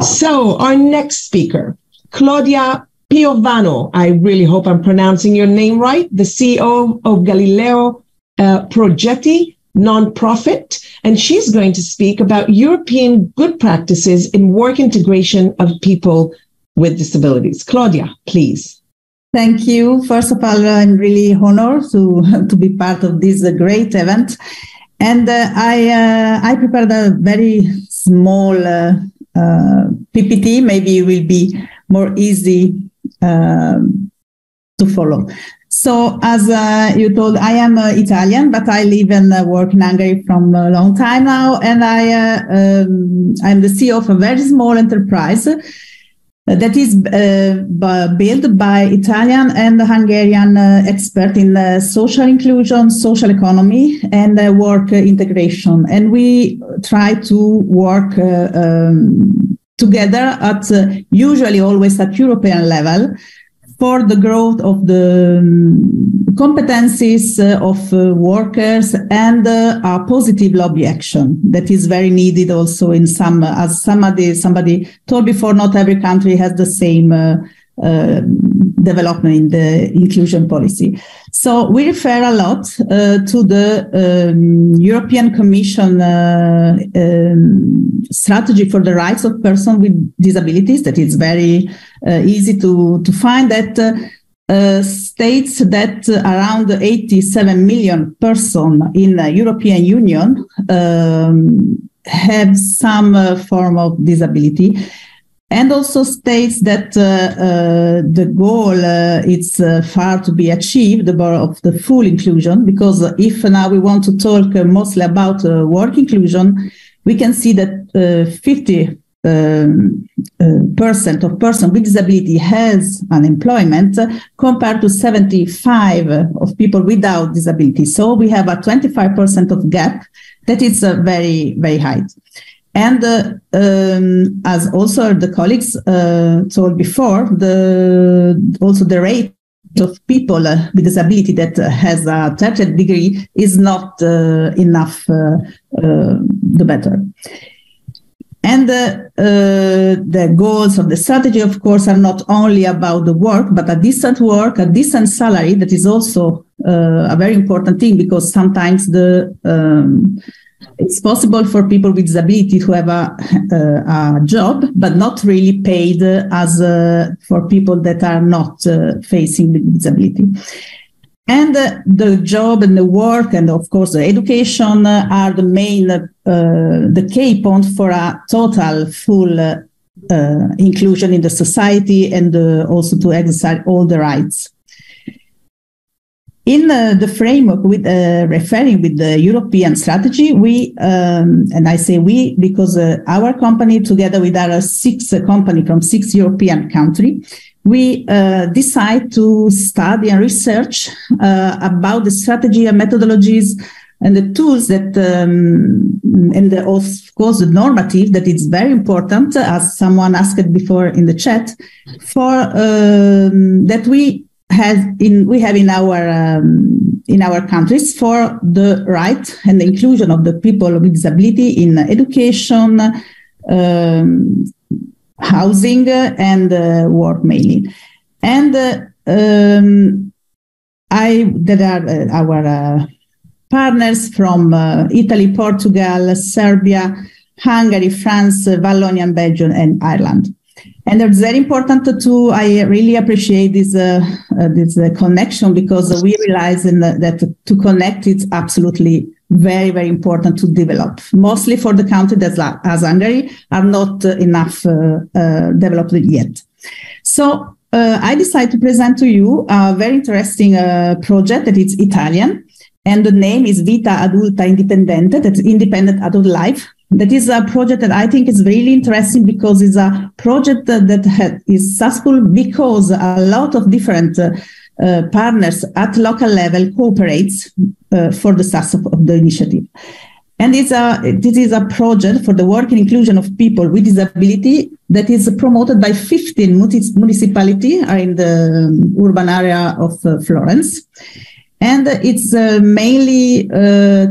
So our next speaker, Claudia Piovano, I really hope I'm pronouncing your name right, the CEO of Galileo Progetti nonprofit, and she's going to speak about European good practices in work integration of people with disabilities. Claudia, please. Thank you. First of all, I'm really honored to be part of this great event. And I prepared a very small PPT. Maybe it will be more easy to follow. So as you told, I am Italian, but I live and work in Hungary from a long time now. And I'm the CEO of a very small enterprise that is built by Italian and Hungarian experts in social inclusion, social economy, and work integration. And we try to work together at usually always at European level for the growth of the competencies of workers and a positive lobby action that is very needed also in some, as somebody told before, not every country has the same development in the inclusion policy. So we refer a lot to the European Commission strategy for the rights of persons with disabilities. That is very easy to find, that states that around 87 million persons in the European Union have some form of disability. And also states that the goal is far to be achieved of the full inclusion, because if now we want to talk mostly about work inclusion, we can see that 50% of persons with disability has unemployment compared to 75% of people without disability. So we have a 25% of gap that is very, very high. And as also the colleagues told before, also the rate of people with disability that has a tertiary degree is not enough, the better. And the goals of the strategy, of course, are not only about the work, but a decent work, a decent salary. That is also a very important thing, because sometimes it's possible for people with disability to have a job, but not really paid as for people that are not facing the disability. And the job and the work and, of course, the education are the main, the key point for a total full inclusion in the society, and also to exercise all the rights. In the framework with referring with the European strategy, we, and I say we because our company, together with other 6 companies from 6 European countries, we decide to study and research about the strategy and methodologies and the tools that, and of course the normative that is very important, as someone asked before in the chat, for that we have in our countries for the right and the inclusion of the people with disability in education, housing, and work mainly. And there are our partners from Italy, Portugal, Serbia, Hungary, France, Wallonia, Belgium, and Ireland. And it's very important I really appreciate this connection, because we realize that to connect it's absolutely very, very important to develop. Mostly for the country that, as Hungary, are not enough developed yet. So I decided to present to you a very interesting project that is Italian, and the name is Vita Adulta Indipendente, that's independent adult life. That is a project that I think is really interesting, because it's a project that is successful because a lot of different partners at local level cooperates for the success of the initiative. And this is a project for the work and inclusion of people with disability that is promoted by 15 municipalities in the urban area of Florence. And it's mainly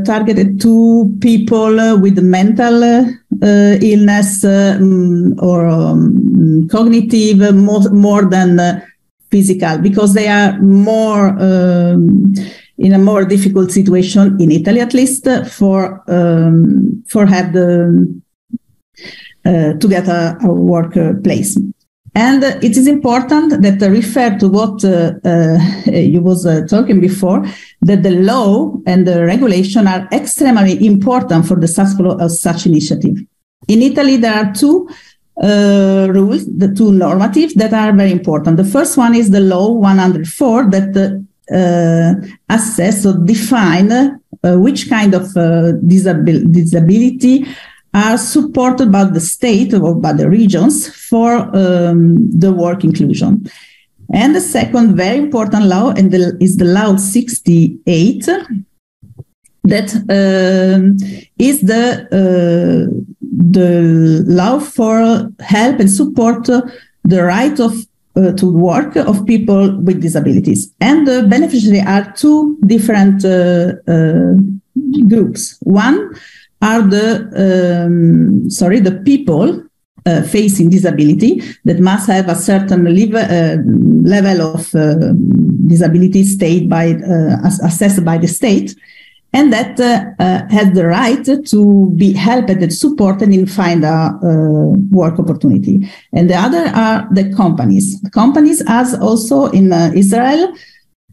targeted to people with mental illness or cognitive more than physical, because they are more in a more difficult situation in Italy, at least, for have to get a workplace. And it is important that refer to what you was talking before, that the law and the regulation are extremely important for the success of such initiative. In Italy, there are two rules, the two normatives that are very important. The first one is the law 104 that assess or define which kind of disability are supported by the state or by the regions for the work inclusion. And the second very important law is the law 68, that is the law for help and support the right of to work of people with disabilities. And the beneficiaries are two different groups. One are the people facing disability that must have a certain level of disability assessed by the state, and that has the right to be helped and supported in find a work opportunity. And the other are the companies. Companies, as also in Israel,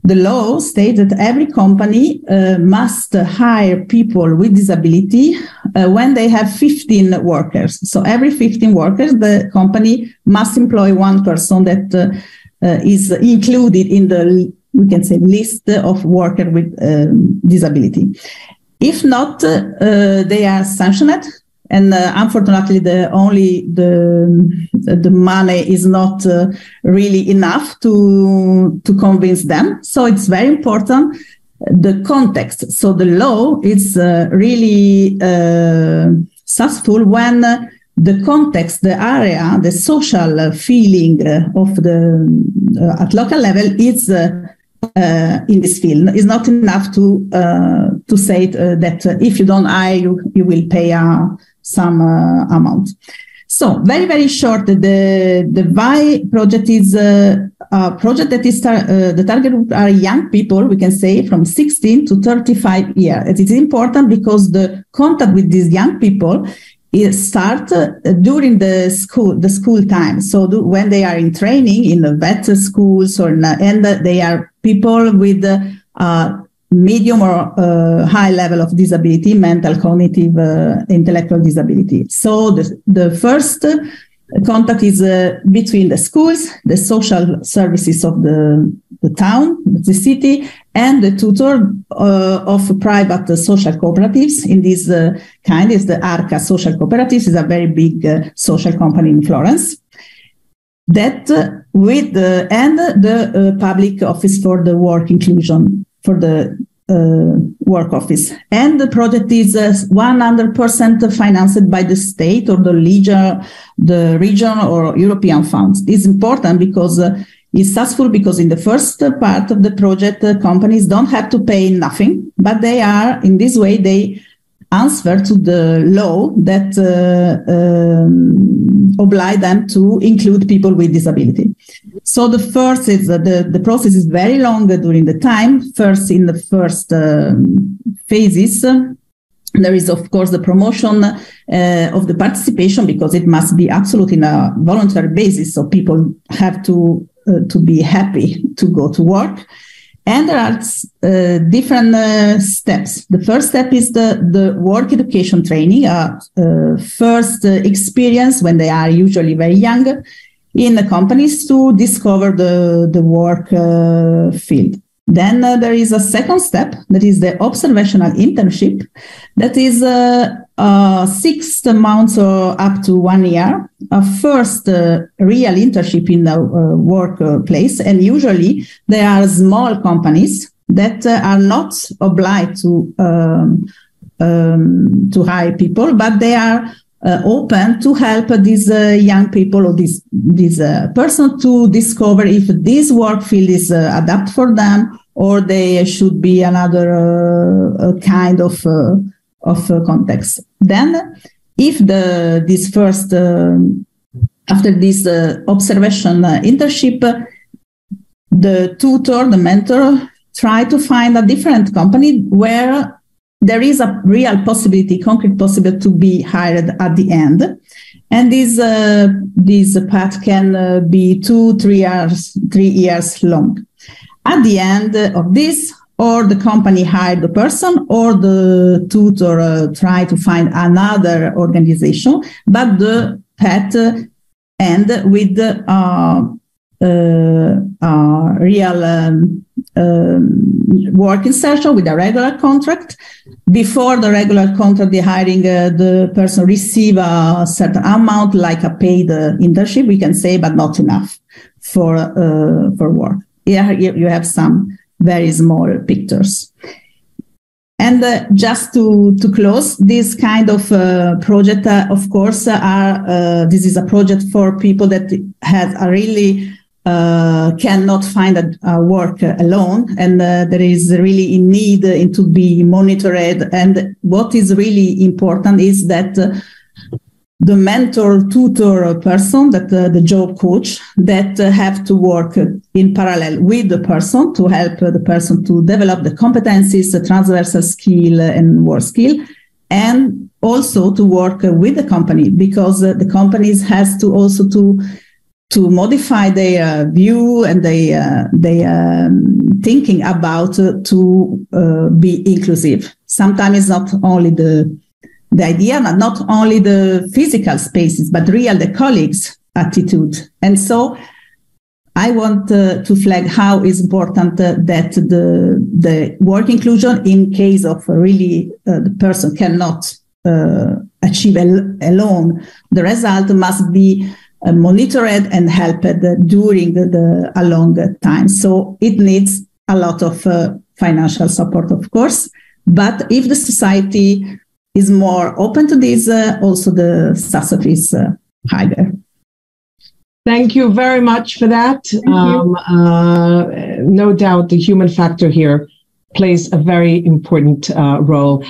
the law states that every company must hire people with disability when they have 15 workers. So every 15 workers, the company must employ one person that is included in the, we can say, list of workers with disability. If not, they are sanctioned. And unfortunately, the money is not really enough to convince them. So it's very important, the context. So the law is really successful when the context, the area, the social feeling of the at local level is in this field. It's not enough to say that if you don't hire, you will pay some amount. So very, very short, the VI project is a project that is the target group are young people, we can say from 16 to 35 years. It is important because the contact with these young people start during the school time. So when they are in training in the vet schools and they are people with medium or high level of disability, mental, cognitive, intellectual disability. So the first contact is between the schools, the social services of the town, the city, and the tutor of private social cooperatives. In this kind is the ARCA Social Cooperatives, is a very big social company in Florence. That with the public office for the work inclusion, for the work office. And the project is 100% financed by the state or the region or European funds. It's important because it's successful because in the first part of the project, companies don't have to pay nothing, but they are, in this way, they answer to the law that oblige them to include people with disability. So the first is the process is very long during the time. First, in the first phases, there is, of course, the promotion of the participation, because it must be absolutely on a voluntary basis. So people have to be happy to go to work. And there are different steps. The first step is the work education training, first experience when they are usually very young in the companies to discover the work field. Then there is a second step, that is the observational internship, that is 6 months or up to 1 year, a first real internship in the workplace. And usually there are small companies that are not obliged to hire people, but they are open to help these young people or this person to discover if this work field is adapted for them, or they should be another kind of context. Then if this first after this observation internship, the tutor, the mentor, try to find a different company where there is a real possibility, concrete possibility to be hired at the end. And this path can be 3 years long. At the end of this, or the company hired the person, or the tutor try to find another organization, but the path end with real work insertion with a regular contract. Before the regular contract, the hiring, the person receive a certain amount, like a paid internship, we can say, but not enough for work. Here you have some very small pictures. And just to close, this kind of project, of course, this is a project for people that has a really cannot find a work alone, and there is really in need to be monitored. And what is really important is that the mentor, tutor person, that the job coach, that have to work in parallel with the person to help the person to develop the competencies, the transversal skill and work skill, and also to work with the company, because the companies has to also to modify their view and their thinking about to be inclusive. Sometimes it's not only the idea, but not only the physical spaces, but real the colleagues' attitude. And so I want to flag how is important that the work inclusion, in case of really the person cannot achieve alone the result, must be monitored and helped during a long time. So it needs a lot of financial support, of course, but if the society is more open to this, also the success is higher. Thank you very much for that. No doubt the human factor here plays a very important role.